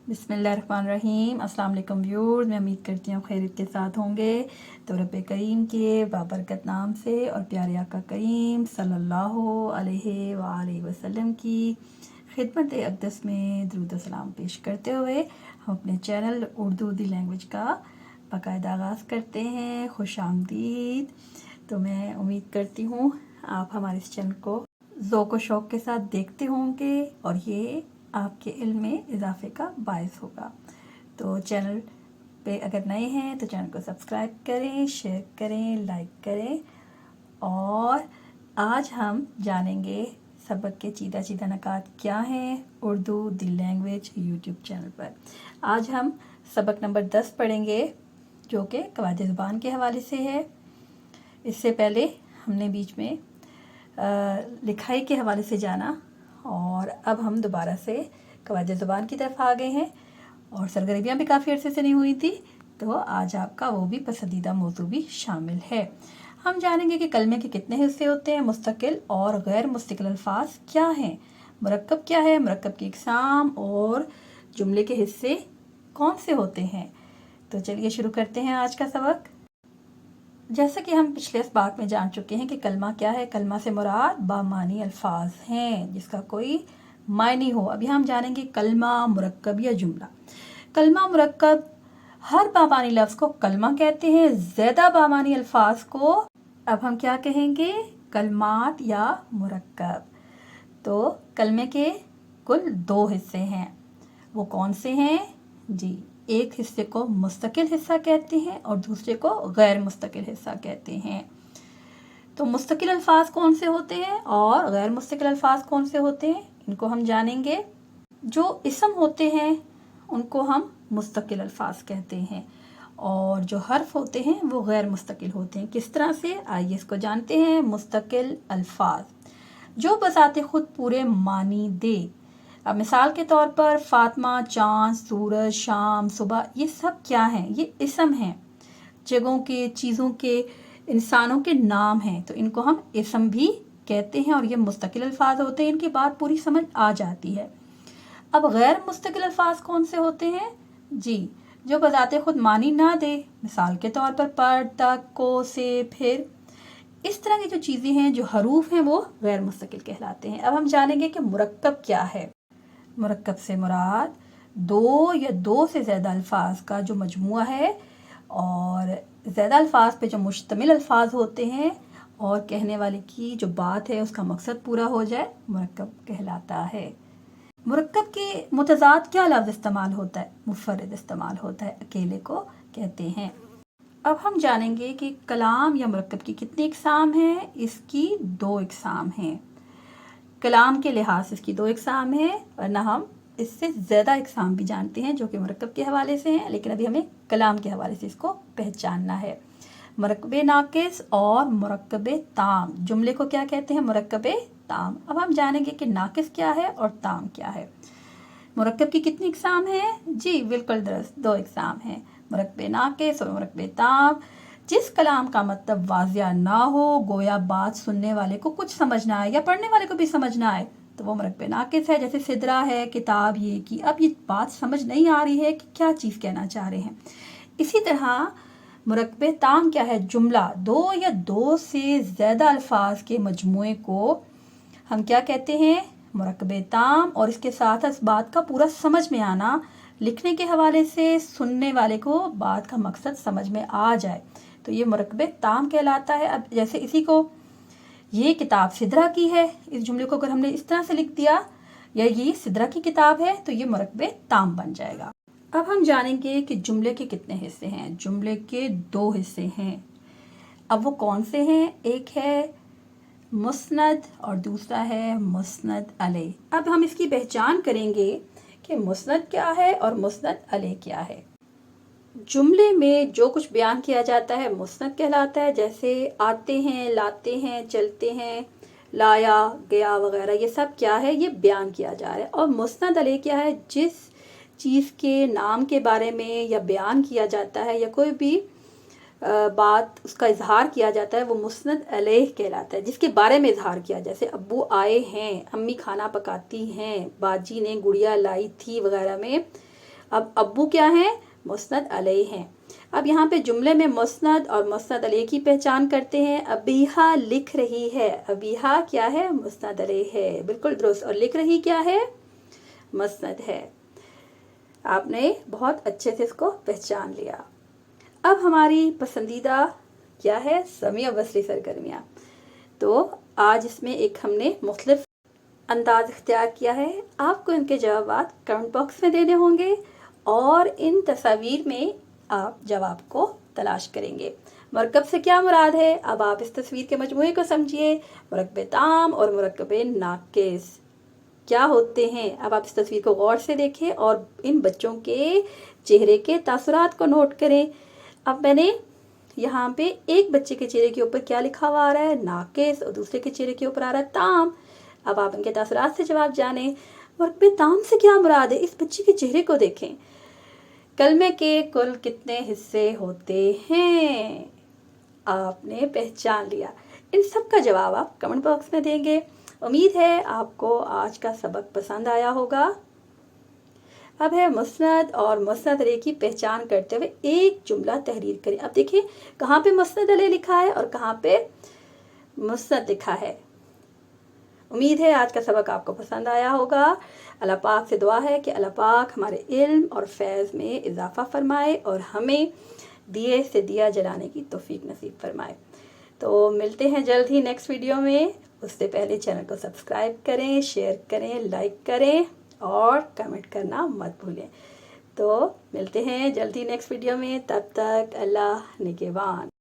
बिस्मिल्लाहिर्रहमानिर्रहीम। अस्सलाम वालेकुम व्यूअर्स, मैं उम्मीद करती हूँ खैरियत के साथ होंगे। तो रब करीम के बाबरकत नाम से और प्यारे आका करीम सल्लल्लाहु अलैहि वआलैहि वसल्लम की खिदमत अक़दस में दुरूद व सलाम पेश करते हुए हम अपने चैनल उर्दू दी लैंग्वेज का बाकायदा आगाज़ करते हैं। खुश आमदीद। तो मैं उम्मीद करती हूँ आप हमारे इस चैनल को ज़ौक़ व शौक़ के साथ देखते होंगे और ये आपके इल्म में इजाफे का बायस होगा। तो चैनल पे अगर नए हैं तो चैनल को सब्सक्राइब करें, शेयर करें, लाइक करें। और आज हम जानेंगे सबक के चीदा चीदा नकात क्या हैं उर्दू दी लैंग्वेज यूट्यूब चैनल पर। आज हम सबक नंबर 10 पढ़ेंगे जो कि कवायद ज़ुबान के हवाले से है। इससे पहले हमने बीच में लिखाई के हवाले से जाना और अब हम दोबारा से कवायद ज़ुबान की तरफ आ गए हैं और सरगर्मियाँ भी काफ़ी अरसे से नहीं हुई थी, तो आज आपका वो भी पसंदीदा मौजू भी शामिल है। हम जानेंगे कि कलमे के कितने हिस्से होते हैं, मुस्तकिल और गैर मुस्तकिल अल्फाज क्या हैं, मुरक्कब क्या है, मुरक्कब की इक़साम और जुमले के हिस्से कौन से होते हैं। तो चलिए शुरू करते हैं आज का सबक। जैसा कि हम पिछले इसबाक में जान चुके हैं कि कलमा क्या है। कलमा से मुराद बामानी अल्फाज हैं जिसका कोई मायने हो। अभी हम जानेंगे कलमा, मुरक्कब या जुमला। कलमा, मुरक्कब हर बामानी लफ्ज़ को कलमा कहते हैं। ज़्यादा बामानी अल्फाज को अब हम क्या कहेंगे, कलमात या मुरक्कब। तो कलमे के कुल 2 हिस्से हैं, वो कौन से हैं जी। एक हिस्से को मुस्तकिल हिस्सा कहते हैं और दूसरे को गैर मुस्तकिल हिस्सा कहते हैं। तो मुस्तकिल अल्फाज कौन से होते हैं और गैर मुस्तकिल अल्फाज कौन से होते हैं, इनको हम जानेंगे। जो इसम होते हैं उनको हम मुस्तकिल अल्फाज कहते हैं और जो हर्फ होते हैं वो गैर मुस्तकिल होते हैं। किस तरह से, आइए इसको जानते हैं। मुस्तकिल अल्फाज जो बज़ाते खुद पूरे मानी दे। अब मिसाल के तौर पर फातिमा, चाँद, सूरज, शाम, सुबह, ये सब क्या हैं, ये इसम हैं। जगहों के, चीज़ों के, इंसानों के नाम हैं, तो इनको हम इसम भी कहते हैं और ये मुस्तकिल अल्फाज होते हैं। इनकी बात पूरी समझ आ जाती है। अब गैर मुस्तकिल अल्फाज कौन से होते हैं जी, जो बजाते खुद मानी ना दे। मिसाल के तौर पर पर, तक, को, से, फिर, इस तरह की जो चीज़ें हैं, जो हरूफ हैं, वो गैर मुस्तकिल कहलाते हैं। अब हम जानेंगे कि मुरक्कब क्या है। मुरक्कब से मुराद 2 या 2 से ज़्यादा अल्फाज का जो मजमुआ है और ज़्यादा अल्फाज पे जो मुश्तमिल अल्फाज होते हैं और कहने वाले की जो बात है उसका मकसद पूरा हो जाए, मुरक्कब कहलाता है। मुरक्कब के मुतज़ाद क्या लफ्ज़ इस्तेमाल होता है, मुफर्रद इस्तेमाल होता है, अकेले को कहते हैं। अब हम जानेंगे कि कलाम या मुरक्कब की कितनी इक़साम हैं। इसकी 2 इक़साम हैं। कलाम के लिहाज से इसकी 2 इक़साम हैं, वरना हम इससे ज़्यादा इक़साम भी जानते हैं जो कि मुरक्कब के हवाले से हैं, लेकिन अभी हमें कलाम के हवाले से इसको पहचानना है। मुरक्कब नाकिस और मुरक्कब ताम। जुमले को क्या कहते हैं, मुरक्कब ताम। अब हम जानेंगे कि नाकिस क्या है और ताम क्या है। मुरक्कब की कितनी इक़साम है जी, बिल्कुल दुरुस्त, 2 इक़साम हैं, मुरक्कब नाकिस और मुरक्कब ताम। जिस कलाम का मतलब वाज़िया ना हो, गोया बात सुनने वाले को कुछ समझ ना आए या पढ़ने वाले को भी समझ ना आए, तो वो मुरक्कब नाकिस है। जैसे सिदरा है, किताब ये की, अब ये बात समझ नहीं आ रही है कि क्या चीज़ कहना चाह रहे हैं। इसी तरह मुरक्कब ताम क्या है, जुमला 2 या 2 से ज़्यादा अल्फाज के मजमुए को हम क्या कहते हैं, मुरक्कब ताम। और इसके साथ इस बात का पूरा समझ में आना, लिखने के हवाले से सुनने वाले को बात का मकसद समझ में आ जाए, तो ये मुरक्कब ताम कहलाता है। अब जैसे इसी को, ये किताब सिदरा की है, इस जुमले को अगर हमने इस तरह से लिख दिया या ये सिदरा की किताब है, तो ये मुरक्कब ताम बन जाएगा। अब हम जानेंगे कि जुमले के कितने हिस्से हैं। जुमले के 2 हिस्से हैं। अब वो कौन से हैं, एक है मुस्नद और दूसरा है मुस्नद अलैह। अब हम इसकी पहचान करेंगे कि मुस्नद क्या है और मुस्नद अलैह क्या है। जुमले में जो कुछ बयान किया जाता है मुस्नद कहलाता है। जैसे आते हैं, लाते हैं, चलते हैं, लाया, गया वगैरह, ये सब क्या है, ये बयान किया जा रहा है। और मुस्नद अलैह क्या है, जिस चीज़ के नाम के बारे में या बयान किया जाता है या कोई भी बात उसका इजहार किया जाता है, वो मुस्नद अलैह कहलाता है। जिसके बारे में इजहार किया, जैसे अब्बू आए हैं, अम्मी खाना पकाती हैं, बाजी ने गुड़िया लाई थी वगैरह में اب ابو کیا ہیں؟ مسند علیہ ہیں۔ اب یہاں پہ جملے میں مسند اور مسند علیہ کی پہچان کرتے ہیں۔ ابیہا لکھ رہی ہے، ابیہا کیا ہے؟ مسند علیہ ہے، بالکل درست، اور لکھ رہی کیا ہے؟ مسند ہے۔ آپ نے بہت اچھے سے اس کو پہچان لیا۔ اب ہماری پسندیدہ کیا ہے؟ سمیع و بصری سرگرمیاں۔ تو آج اس میں ایک ہم نے مختلف انداز اختیار کیا ہے۔ آپ کو ان کے جوابات کمنٹ باکس میں دینے ہوں گے اور ان تصاویر میں آپ جواب کو تلاش کریں گے۔ مرکب سے کیا مراد ہے؟ اب آپ اس تصویر کے مجموعے کو سمجھیے۔ مرکب تام اور مرکب ناقص کیا ہوتے ہیں؟ اب آپ اس تصویر کو غور سے دیکھیں اور ان بچوں کے چہرے کے تاثرات کو نوٹ کریں۔ اب میں نے یہاں پہ ایک بچے کے چہرے کے اوپر کیا لکھا ہوا آ رہا ہے؟ ناقص، اور دوسرے کے چہرے کے اوپر آ رہا ہے تام۔ اب آپ ان کے تاثرات سے جواب جانیں۔ مرکب تام سے کیا مراد ہے؟ اس بچے کے چہرے کو دیکھیں۔ کلمے کے کل کتنے حصے ہوتے ہیں؟ آپ نے پہچان لیا۔ ان سب کا جواب آپ کمنٹ باکس میں دیں گے۔ امید ہے آپ کو آج کا سبق پسند آیا ہوگا۔ اب ہے مسند اور مسند علیہ کی پہچان کرتے ہوئے ایک جملہ تحریر کریں۔ اب دیکھیں کہاں پہ مسند علیہ لکھا ہے اور کہاں پہ مسند لکھا ہے۔ امید ہے آج کا سبق آپ کو پسند آیا ہوگا۔ اللہ پاک سے دعا ہے کہ اللہ پاک ہمارے علم اور فیض میں اضافہ فرمائے اور ہمیں دیے سے دیا جلانے کی توفیق نصیب فرمائے۔ تو ملتے ہیں جلد ہی نیکسٹ ویڈیو میں۔ اس سے پہلے چینل کو سبسکرائب کریں، شیئر کریں، لائک کریں اور کمنٹ کرنا مت بھولیں۔ تو ملتے ہیں جلد ہی نیکسٹ ویڈیو میں، تب تک اللہ نگہبان۔